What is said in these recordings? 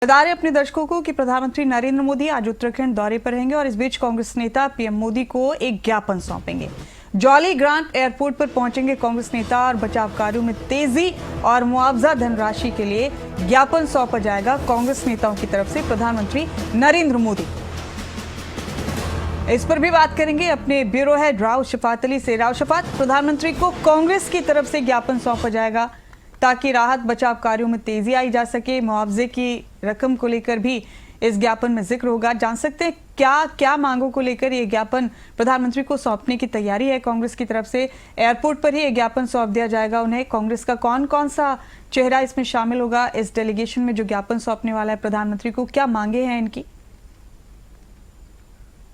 बता रहे अपने दर्शकों को कि प्रधानमंत्री नरेंद्र मोदी आज उत्तराखंड दौरे पर रहेंगे और इस बीच कांग्रेस नेता पीएम मोदी को एक ज्ञापन सौंपेंगे। जॉली ग्रांट एयरपोर्ट पर पहुंचेंगे कांग्रेस नेता और बचाव कार्यों में तेजी और मुआवजा धनराशि के लिए ज्ञापन सौंपा जाएगा कांग्रेस नेताओं की तरफ से प्रधानमंत्री नरेंद्र मोदी। इस पर भी बात करेंगे अपने ब्यूरो हेड राव शफात अली से। राव शफात, प्रधानमंत्री को कांग्रेस की तरफ से ज्ञापन सौंपा जाएगा ताकि राहत बचाव कार्यों में तेजी आई जा सके। मुआवजे की रकम को लेकर भी इस ज्ञापन में जिक्र होगा। जान सकते हैं क्या क्या मांगों को लेकर ये ज्ञापन प्रधानमंत्री को सौंपने की तैयारी है कांग्रेस की तरफ से। एयरपोर्ट पर ही ये ज्ञापन सौंप दिया जाएगा उन्हें। कांग्रेस का कौन कौन सा चेहरा इसमें शामिल होगा इस डेलीगेशन में जो ज्ञापन सौंपने वाला है प्रधानमंत्री को? क्या मांगे हैं इनकी?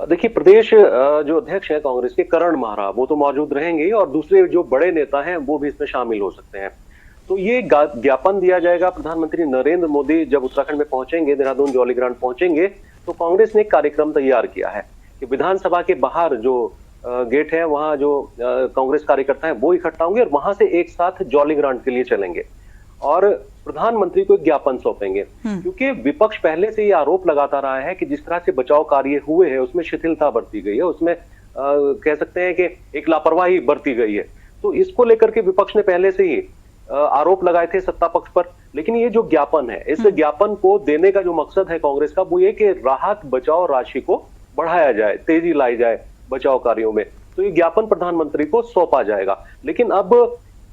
देखिए, प्रदेश जो अध्यक्ष है कांग्रेस के करण माहरा, वो तो मौजूद रहेंगे और दूसरे जो बड़े नेता हैं वो भी इसमें शामिल हो सकते हैं। तो ये ज्ञापन दिया जाएगा प्रधानमंत्री नरेंद्र मोदी जब उत्तराखंड में पहुंचेंगे, देहरादून जॉली ग्रांट पहुंचेंगे। तो कांग्रेस ने एक कार्यक्रम तैयार किया है कि विधानसभा के बाहर जो गेट है वहां जो कांग्रेस कार्यकर्ता है वो इकट्ठा होंगे और वहां से एक साथ जॉली ग्रांट के लिए चलेंगे और प्रधानमंत्री को एक ज्ञापन सौंपेंगे। क्योंकि विपक्ष पहले से ये आरोप लगाता रहा है कि जिस तरह से बचाव कार्य हुए हैं उसमें शिथिलता बरती गई है, उसमें कह सकते हैं कि एक लापरवाही बरती गई है। तो इसको लेकर के विपक्ष ने पहले से ही आरोप लगाए थे सत्ता पक्ष पर। लेकिन ये जो ज्ञापन है, इस ज्ञापन को देने का जो मकसद है कांग्रेस का वो ये कि राहत बचाव राशि को बढ़ाया जाए, तेजी लाई जाए बचाव कार्यों में। तो ये ज्ञापन प्रधानमंत्री को सौंपा जाएगा। लेकिन अब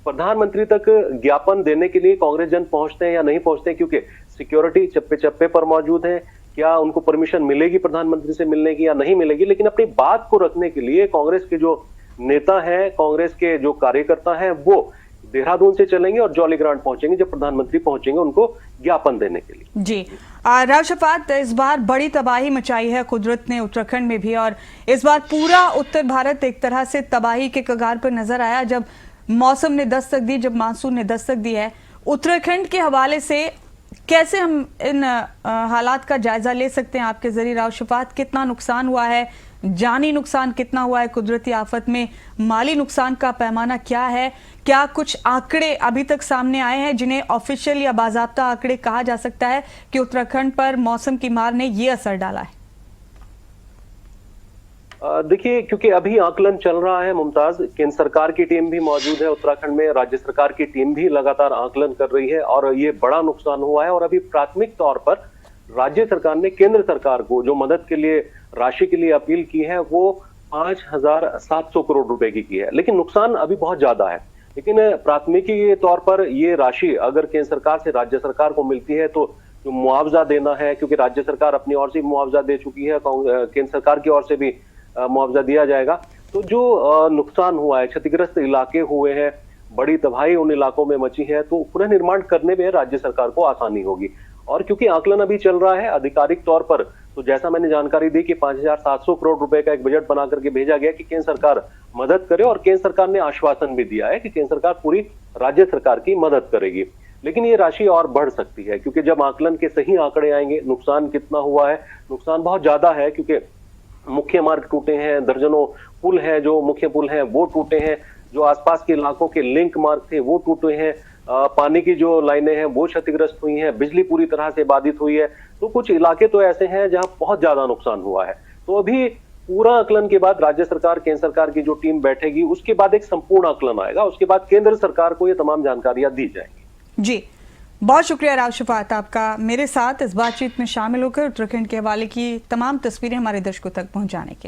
प्रधानमंत्री तक ज्ञापन देने के लिए कांग्रेस जन पहुंचते हैं या नहीं पहुंचते हैं, क्योंकि सिक्योरिटी चप्पे चप्पे पर मौजूद है। क्या उनको परमिशन मिलेगी प्रधानमंत्री से मिलने की या नहीं मिलेगी? लेकिन अपनी बात को रखने के लिए कांग्रेस के जो नेता हैं, कांग्रेस के जो कार्यकर्ता हैं, वो देहरादून से चलेंगे और जॉली ग्रांट पहुंचेंगे जब प्रधानमंत्री पहुंचेंगे उनको ज्ञापन देने के लिए। जी राव शफात, इस बार बड़ी तबाही मचाई है कुदरत ने उत्तराखंड में भी, और इस बार पूरा उत्तर भारत एक तरह से तबाही के कगार पर नजर आया जब मौसम ने दस्तक दी, जब मानसून ने दस्तक दी है। उत्तराखंड के हवाले से कैसे हम इन हालात का जायजा ले सकते हैं आपके जरिए राव शफात? कितना नुकसान हुआ है, जानी नुकसान कितना हुआ है कुदरती आफत में, माली नुकसान का पैमाना क्या है? क्या कुछ आंकड़े अभी तक सामने आए हैं जिन्हें ऑफिशियल या बाज़ाब्ता आंकड़े कहा जा सकता है कि उत्तराखंड पर मौसम की मार ने ये असर डाला है? देखिए, क्योंकि अभी आकलन चल रहा है मुमताज, केंद्र सरकार की टीम भी मौजूद है उत्तराखंड में, राज्य सरकार की टीम भी लगातार आकलन कर रही है और ये बड़ा नुकसान हुआ है। और अभी प्राथमिक तौर पर राज्य सरकार ने केंद्र सरकार को जो मदद के लिए राशि के लिए अपील की है वो 5,700 करोड़ रुपए की है। लेकिन नुकसान अभी बहुत ज्यादा है। लेकिन प्राथमिकी के तौर पर ये राशि अगर केंद्र सरकार से राज्य सरकार को मिलती है तो जो मुआवजा देना है, क्योंकि राज्य सरकार अपनी ओर से मुआवजा दे चुकी है, केंद्र सरकार की ओर से भी मुआवजा दिया जाएगा। तो जो नुकसान हुआ है, क्षतिग्रस्त इलाके हुए हैं, बड़ी तबाही उन इलाकों में मची है, तो पुनर्निर्माण करने में राज्य सरकार को आसानी होगी। और क्योंकि आकलन अभी चल रहा है आधिकारिक तौर पर, तो जैसा मैंने जानकारी दी कि 5,700 करोड़ रुपए का एक बजट बना करके भेजा गया कि केंद्र सरकार मदद करे, और केंद्र सरकार ने आश्वासन भी दिया है कि केंद्र सरकार पूरी राज्य सरकार की मदद करेगी। लेकिन ये राशि और बढ़ सकती है, क्योंकि जब आकलन के सही आंकड़े आएंगे नुकसान कितना हुआ है, नुकसान बहुत ज्यादा है। क्योंकि मुख्य मार्ग टूटे हैं, दर्जनों पुल हैं, जो मुख्य पुल हैं वो टूटे हैं, जो आसपास के इलाकों के लिंक मार्ग थे वो टूटे हैं, पानी की जो लाइनें हैं वो क्षतिग्रस्त हुई हैं, बिजली पूरी तरह से बाधित हुई है। तो कुछ इलाके तो ऐसे हैं जहां बहुत ज्यादा नुकसान हुआ है। तो अभी पूरा आकलन के बाद राज्य सरकार, केंद्र सरकार की जो टीम बैठेगी, उसके बाद एक संपूर्ण आकलन आएगा, उसके बाद केंद्र सरकार को ये तमाम जानकारियां दी जाएंगी। जी, बहुत शुक्रिया राव शफात आपका मेरे साथ इस बातचीत में शामिल होकर उत्तराखंड के हवाले की तमाम तस्वीरें हमारे दर्शकों तक पहुंचाने के लिए।